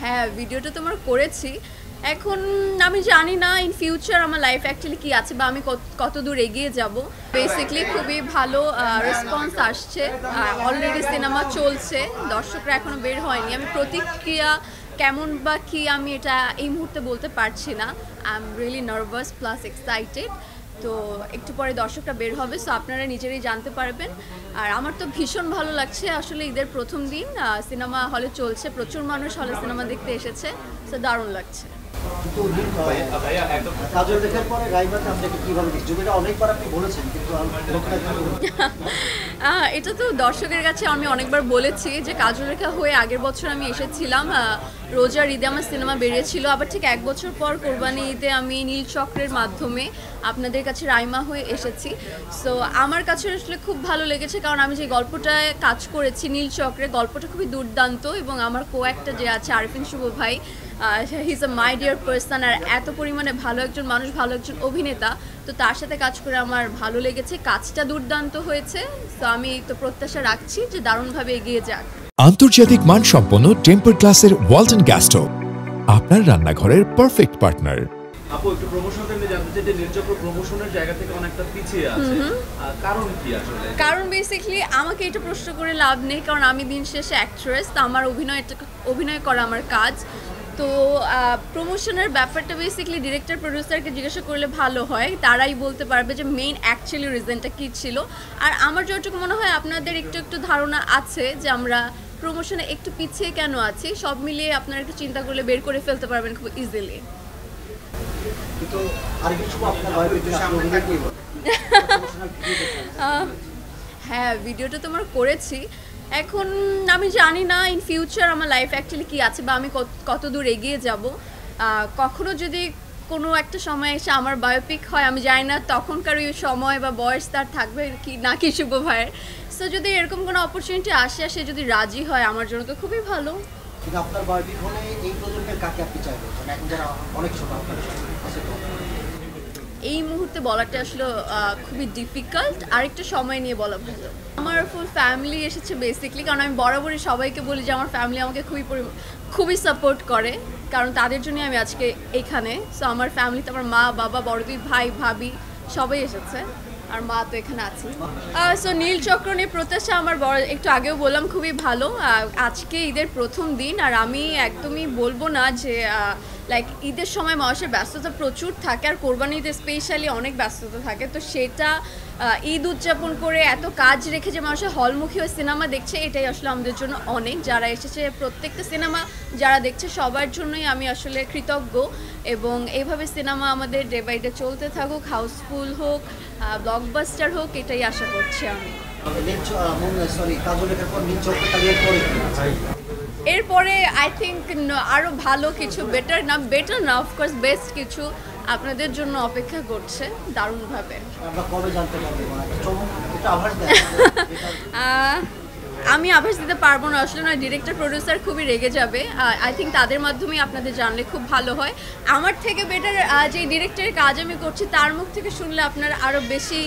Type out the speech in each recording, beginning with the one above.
হ্যাঁ, ভিডিওটা তো আমরা করেছি। এখন আমি জানি না ইন ফিউচার আমার লাইফ অ্যাকচুয়ালি কী আছে বা আমি কত দূর এগিয়ে যাব। বেসিকলি খুবই ভালো রেসপন্স আসছে, অলরেডি সিনেমা চলছে, দর্শকরা এখনও বের হয়নি। আমি প্রতিক্রিয়া কেমন বা কী আমি এটা এই মুহূর্তে বলতে পারছি না। I am really nervous plus excited. তো একটু পরে দর্শকরা বের হবে, সো আপনারা নিজেরাই জানতে পারবেন। আর আমার তো ভীষণ ভালো লাগছে, আসলে ঈদের প্রথম দিন সিনেমা হলে চলছে, প্রচুর মানুষ হলে সিনেমা দেখতে এসেছে, সো দারুণ লাগছে। এটা তো দর্শকের কাছে আমি অনেকবার বলেছি যে কাজল রেখা হয়ে আগের বছর আমি এসেছিলাম, রোজার ঈদে আমার সিনেমা বেরিয়েছিল, আবার ঠিক এক বছর পর কোরবানি ঈদে আমি নীল চক্রের মাধ্যমে আপনাদের কাছে রাইমা হয়ে এসেছি। সো আমার কাছে আসলে খুব ভালো লেগেছে, কারণ আমি যে গল্পটায় কাজ করেছি নীল চক্রে, গল্পটা খুবই দুর্দান্ত এবং আমার কো-অ্যাক্টর যে আছে আরিফিন শুভ ভাই, he is a my dear person, আর এত পরিমাণে ভালো একজন মানুষ, ভালো একজন অভিনেতা, তো তার সাথে কাজ করে আমার ভালো লেগেছে, কাজটা দুর্দান্ত হয়েছে। তো আমি তো প্রত্যাশা রাখছি যে দারুণভাবে এগিয়ে যাক। আন্তর্জাতিক মানসম্পন্ন টেম্পার গ্লাসের ওয়ালটন গ্যাস স্টোভ, আপনার রান্নাঘরের পারফেক্ট পার্টনার। আপু একটু প্রমোশনটা নিয়ে জানতে চাই যে নীলচক্র প্রমোশনের জায়গা থেকে অনেকটা পিছিয়ে আছে, কারণ কি আসলে? কারণ বেসিক্যালি আমাকে এটা প্রশ্ন করে লাভ নেই, কারণ আমি দিন শেষে অ্যাক্ট্রেস, তো আমার অভিনয় করা আমার কাজ। তো প্রমোশনের ব্যাপারটা বেসিক্যালি ডিরেক্টর প্রডিউসারকে জিজ্ঞাসা করলে ভালো হয়, তারাই বলতে পারবে যে মেইন অ্যাকচুয়ালি রিজনটা কী ছিল। আর আমার যতটুকু মনে হয় আপনাদের একটু ধারণা আছে যে আমরা প্রমোশনে একটু পিছিয়ে কেন আছি, সব মিলিয়ে আপনারা একটু চিন্তা করলে বের করে ফেলতে পারবেন খুব ইজিলি। হ্যাঁ, ভিডিওটা তো আমরা করেছি। এখন আমি জানি না ইন ফিউচার আমার লাইফ অ্যাকচুয়ালি কী আছে বা আমি কত দূর এগিয়ে যাব। কখনো যদি কোনো একটা সময় এসে আমার বায়োপিক হয়, আমি জানি না তখনকার ওই সময় বা বয়স তার থাকবে কি নাকি শুভ ভাইয়ের। সো যদি এরকম কোনো অপরচুনিটি আসে আর সে যদি রাজি হয়, আমার জন্য তো খুবই ভালো। আপনার বায়োপিক হলে এই প্রজন্মের কাকে আপনি চাইবেন, এখন যারা অনেক ছোট এই মুহূর্তে বলাটা আসলে খুবই ডিফিকাল্ট, আরেকটু সময় নিয়ে বলা ভালো। আমার ফুল ফ্যামিলি এসেছে বেসিকলি, কারণ আমি বরাবরই সবাইকে বলি যে আমার ফ্যামিলি আমাকে খুবই সাপোর্ট করে, কারণ তাদের জন্যই আমি আজকে এখানে। সো আমার ফ্যামিলিতে আমার মা, বাবা, বড় দুই ভাই, ভাবি সবাই এসেছে, আর মা তো এখানে আছে। সো নীল চক্র নিয়ে প্রত্যাশা আমার একটু আগেও বললাম খুবই ভালো। আজকে ঈদের প্রথম দিন, আর আমি একদমই বলবো না যে লাইক ঈদের সময় মানুষের ব্যস্ততা প্রচুর থাকে, আর কোরবানি ঈদে স্পেশালি অনেক ব্যস্ততা থাকে, তো সেটা ঈদ উদযাপন করে এত কাজ রেখে যে মানুষের হলমুখী হয়ে সিনেমা দেখছে, এটাই আসলে আমাদের জন্য অনেক। যারা এসেছে প্রত্যেকটা সিনেমা যারা দেখছে সবার জন্যই আমি আসলে কৃতজ্ঞ, এবং এইভাবে সিনেমা আমাদের ডে বাই ডে চলতে থাকুক, হাউসফুল হোক, ব্লকবাস্টার হোক, এটাই আশা করছি আমি। এরপরে আই থিঙ্ক আরও ভালো কিছু, বেটার না অফকোর্স বেস্ট কিছু আপনাদের জন্য অপেক্ষা করছে দারুণভাবে। আমি আভাস দিতে পারবো না আসলে, না ডিরেক্টর প্রডিউসার খুবই রেগে যাবে। আই থিঙ্ক তাদের মাধ্যমেই আপনাদের জানলে খুব ভালো হয়। আমার থেকে বেটার যে ডিরেক্টরের কাজ আমি করছি তার মুখ থেকে শুনলে আপনারা আরও বেশি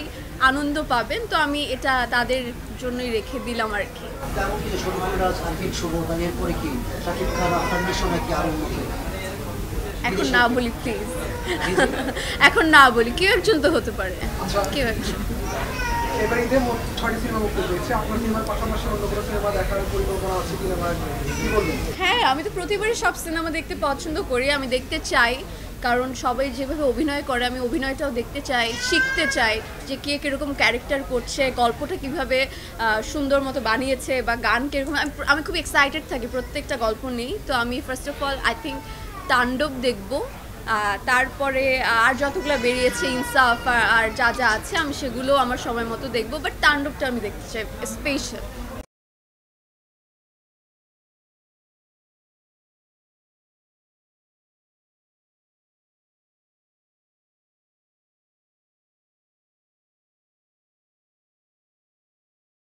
আনন্দ পাবেন, তো আমি এটা তাদের জন্যই রেখে দিলাম আর কি। এখন না বলি প্লিজ, এখন না বলি, কেউ একজন তো হতে পারে, কেউ একজন। হ্যাঁ, আমি তো প্রতিবারই সব সিনেমা দেখতে পছন্দ করি, আমি দেখতে চাই, কারণ সবাই যেভাবে অভিনয় করে আমি অভিনয়টাও দেখতে চাই, শিখতে চাই যে কে কীরকম ক্যারেক্টার করছে, গল্পটা কিভাবে সুন্দর মতো বানিয়েছে, বা গান কীরকম। আমি খুব এক্সাইটেড থাকি প্রত্যেকটা গল্প নিয়েই। তো আমি first of all I think তাণ্ডব দেখব, তারপরে আর যতগুলো বেরিয়েছে ইনসাফ আর যা যা আছে আমি সেগুলো আমার সময় মতো দেখবো, বাট তাণ্ডবটা আমি দেখতে চাই স্পেশাল।